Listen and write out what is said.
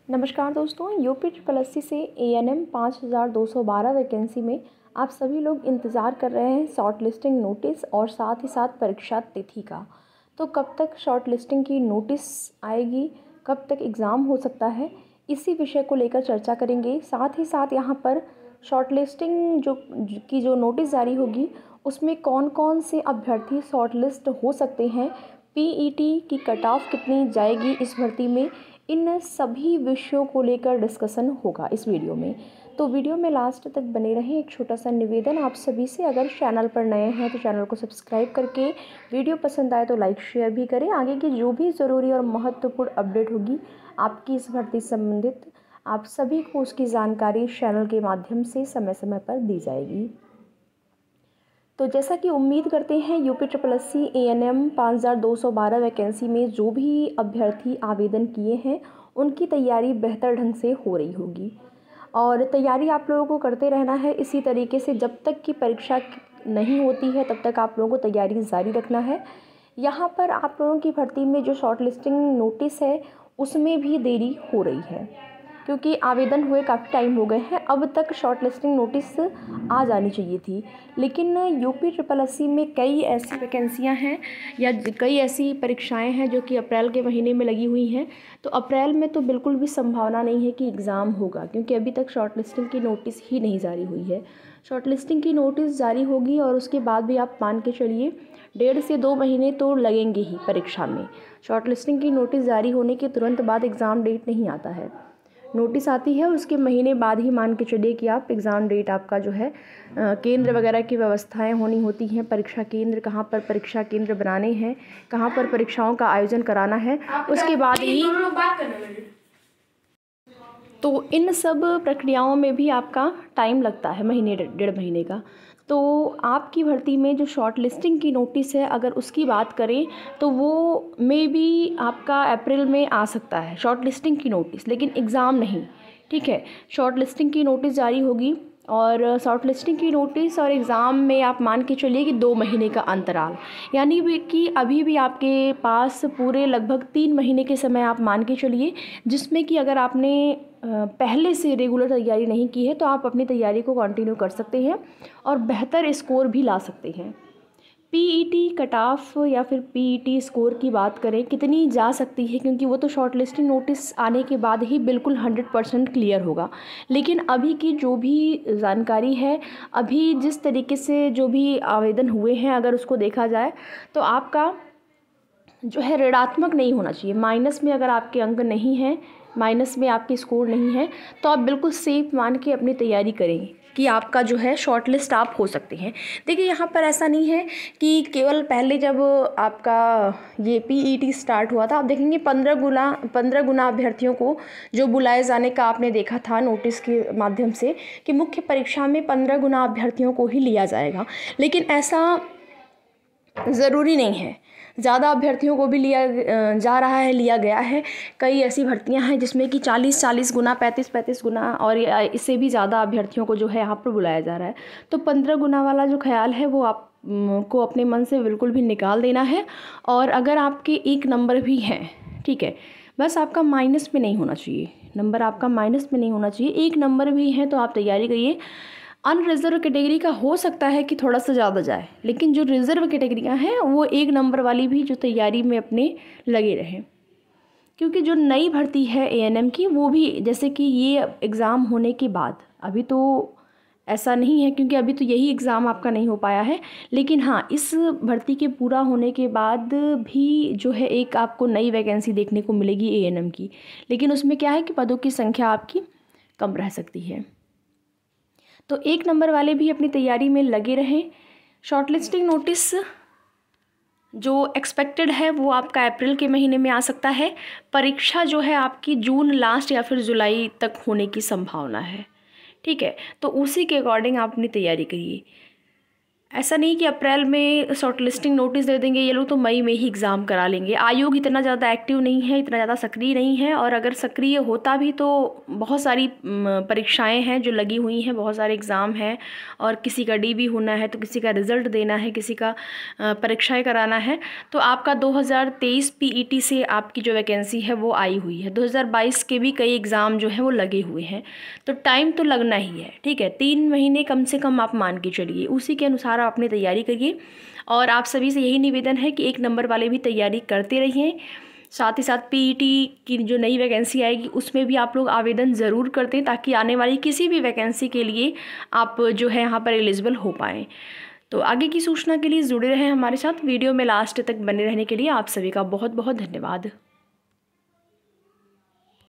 नमस्कार दोस्तों, UP triple S सी से ANM 5212 वैकेंसी में आप सभी लोग इंतज़ार कर रहे हैं शॉर्ट लिस्टिंग नोटिस और साथ ही साथ परीक्षा तिथि का। तो कब तक शॉर्ट लिस्टिंग की नोटिस आएगी, कब तक एग्ज़ाम हो सकता है, इसी विषय को लेकर चर्चा करेंगे। साथ ही साथ यहाँ पर शॉर्ट लिस्टिंग जो नोटिस जारी होगी उसमें कौन कौन से अभ्यर्थी शॉर्ट लिस्ट हो सकते हैं, PET की कट ऑफ कितनी जाएगी इस भर्ती में, इन सभी विषयों को लेकर डिस्कशन होगा इस वीडियो में। तो वीडियो में लास्ट तक बने रहें। एक छोटा सा निवेदन आप सभी से, अगर चैनल पर नए हैं तो चैनल को सब्सक्राइब करके, वीडियो पसंद आए तो लाइक शेयर भी करें। आगे की जो भी ज़रूरी और महत्वपूर्ण अपडेट होगी आपकी इस भर्ती संबंधित, आप सभी को उसकी जानकारी चैनल के माध्यम से समय समय पर दी जाएगी। तो जैसा कि उम्मीद करते हैं, UP triple S C ANM 5212 vacancy में जो भी अभ्यर्थी आवेदन किए हैं उनकी तैयारी बेहतर ढंग से हो रही होगी और तैयारी आप लोगों को करते रहना है इसी तरीके से। जब तक कि परीक्षा नहीं होती है तब तक आप लोगों को तैयारी जारी रखना है। यहाँ पर आप लोगों की भर्ती में जो शॉर्ट लिस्टिंग नोटिस है उसमें भी देरी हो रही है, क्योंकि आवेदन हुए काफ़ी टाइम हो गए हैं। अब तक शॉर्ट लिस्टिंग नोटिस आ जानी चाहिए थी, लेकिन यूपी ट्रिपल एस सी में कई ऐसी वैकेंसियां हैं या कई ऐसी परीक्षाएं हैं जो कि अप्रैल के महीने में लगी हुई हैं। तो अप्रैल में तो बिल्कुल भी संभावना नहीं है कि एग्ज़ाम होगा, क्योंकि अभी तक शॉर्ट लिस्टिंग की नोटिस ही नहीं जारी हुई है। शॉर्ट लिस्टिंग की नोटिस जारी होगी और उसके बाद भी आप मान के चलिए 1.5 से 2 महीने तो लगेंगे ही परीक्षा में। शॉर्ट लिस्टिंग की नोटिस जारी होने के तुरंत बाद एग्ज़ाम डेट नहीं आता है, नोटिस आती है उसके महीने बाद ही मान के चलिए कि आप एग्ज़ाम डेट आपका जो है, केंद्र वगैरह की व्यवस्थाएं होनी होती हैं। परीक्षा केंद्र कहाँ पर परीक्षा केंद्र बनाने हैं, कहाँ पर परीक्षाओं का आयोजन कराना है, उसके बाद ही। तो इन सब प्रक्रियाओं में भी आपका टाइम लगता है, महीने 1.5 महीने का। तो आपकी भर्ती में जो शॉर्ट लिस्टिंग की नोटिस है, अगर उसकी बात करें तो वो मे बी आपका अप्रैल में आ सकता है, शॉर्ट लिस्टिंग की नोटिस, लेकिन एग्ज़ाम नहीं। ठीक है, शॉर्ट लिस्टिंग की नोटिस जारी होगी और शॉर्ट लिस्टिंग की नोटिस और एग्ज़ाम में आप मान के चलिए कि 2 महीने का अंतराल, यानी कि अभी भी आपके पास पूरे लगभग 3 महीने के समय आप मान के चलिए, जिसमें कि अगर आपने पहले से रेगुलर तैयारी नहीं की है तो आप अपनी तैयारी को कंटिन्यू कर सकते हैं और बेहतर स्कोर भी ला सकते हैं। PET कट ऑफ या फिर PET स्कोर की बात करें कितनी जा सकती है, क्योंकि वो तो शॉर्ट लिस्टिंग नोटिस आने के बाद ही बिल्कुल 100% क्लियर होगा। लेकिन अभी की जो भी जानकारी है, अभी जिस तरीके से जो भी आवेदन हुए हैं, अगर उसको देखा जाए तो आपका जो है ऋणात्मक नहीं होना चाहिए। माइनस में अगर आपके अंक नहीं हैं, माइनस में आपकी स्कोर नहीं है, तो आप बिल्कुल सेफ मान के अपनी तैयारी करें कि आपका जो है शॉर्ट लिस्ट आप हो सकते हैं। देखिए, यहाँ पर ऐसा नहीं है कि केवल पहले जब आपका ये PET स्टार्ट हुआ था, आप देखेंगे 15 गुना अभ्यर्थियों को जो बुलाए जाने का आपने देखा था नोटिस के माध्यम से, कि मुख्य परीक्षा में 15 गुना अभ्यर्थियों को ही लिया जाएगा। लेकिन ऐसा ज़रूरी नहीं है, ज़्यादा अभ्यर्थियों को भी लिया जा रहा है, लिया गया है। कई ऐसी भर्तियां हैं जिसमें कि 40 गुना, 35 गुना और इससे भी ज़्यादा अभ्यर्थियों को जो है यहाँ पर बुलाया जा रहा है। तो 15 गुना वाला जो ख्याल है वो आप को अपने मन से बिल्कुल भी निकाल देना है। और अगर आपके 1 नंबर भी हैं, ठीक है, बस आपका माइनस में नहीं होना चाहिए, नंबर आपका माइनस में नहीं होना चाहिए। 1 नंबर भी हैं तो आप तैयारी करिए। अनरिजर्व कैटेगरी का हो सकता है कि थोड़ा सा ज़्यादा जाए, लेकिन जो रिज़र्व कैटेगरियाँ हैं वो 1 नंबर वाली भी जो तैयारी में अपने लगे रहें, क्योंकि जो नई भर्ती है ANM की, वो भी जैसे कि ये एग्ज़ाम होने के बाद, अभी तो ऐसा नहीं है क्योंकि अभी तो यही एग्ज़ाम आपका नहीं हो पाया है, लेकिन हाँ, इस भर्ती के पूरा होने के बाद भी जो है एक आपको नई वैकेंसी देखने को मिलेगी ANM की। लेकिन उसमें क्या है कि पदों की संख्या आपकी कम रह सकती है। तो 1 नंबर वाले भी अपनी तैयारी में लगे रहें। शॉर्ट लिस्टिंग नोटिस जो एक्सपेक्टेड है वो आपका अप्रैल के महीने में आ सकता है। परीक्षा जो है आपकी जून लास्ट या फिर जुलाई तक होने की संभावना है। ठीक है, तो उसी के अकॉर्डिंग आप अपनी तैयारी करिए। ऐसा नहीं कि अप्रैल में शॉर्ट लिस्टिंग नोटिस दे देंगे ये लोग तो मई में ही एग्ज़ाम करा लेंगे। आयोग इतना ज़्यादा एक्टिव नहीं है, इतना ज़्यादा सक्रिय नहीं है, और अगर सक्रिय होता भी तो बहुत सारी परीक्षाएं हैं जो लगी हुई हैं, बहुत सारे एग्ज़ाम हैं, और किसी का DB होना है तो किसी का रिज़ल्ट देना है, किसी का परीक्षाएँ कराना है। तो आपका 2023 PET से आपकी जो वैकेंसी है वो आई हुई है। 2022 के भी कई एग्ज़ाम जो हैं वो लगे हुए हैं, तो टाइम तो लगना ही है। ठीक है, 3 महीने कम से कम आप मान के चलिए, उसी के अनुसार आप अपनी तैयारी करिए। और आप सभी से यही निवेदन है कि 1 नंबर वाले भी तैयारी करते रहिए। साथ ही साथ PET की जो नई वैकेंसी आएगी उसमें भी आप लोग आवेदन ज़रूर करते हैं, ताकि आने वाली किसी भी वैकेंसी के लिए आप जो है यहाँ पर एलिजिबल हो पाएँ। तो आगे की सूचना के लिए जुड़े रहें हमारे साथ। वीडियो में लास्ट तक बने रहने के लिए आप सभी का बहुत बहुत धन्यवाद।